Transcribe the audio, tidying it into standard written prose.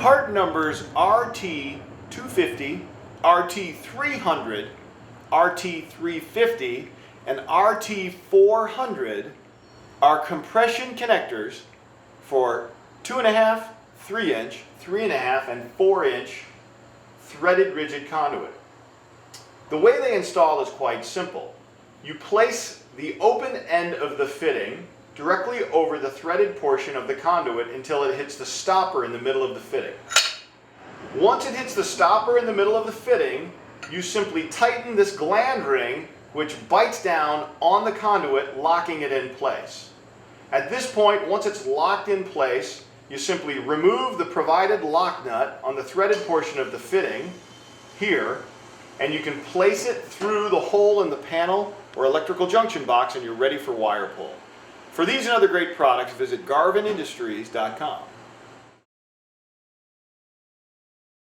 Part numbers RT250, RT300, RT350, and RT400 are compression connectors for 2.5, 3-inch, 3.5, and 4-inch threaded rigid conduit. The way they install is quite simple. You place the open end of the fitting directly over the threaded portion of the conduit until it hits the stopper in the middle of the fitting. Once it hits the stopper in the middle of the fitting, you simply tighten this gland ring, which bites down on the conduit, locking it in place. At this point, once it's locked in place, you simply remove the provided lock nut on the threaded portion of the fitting here, and you can place it through the hole in the panel or electrical junction box, and you're ready for wire pull. For these and other great products, visit GarvinIndustries.com.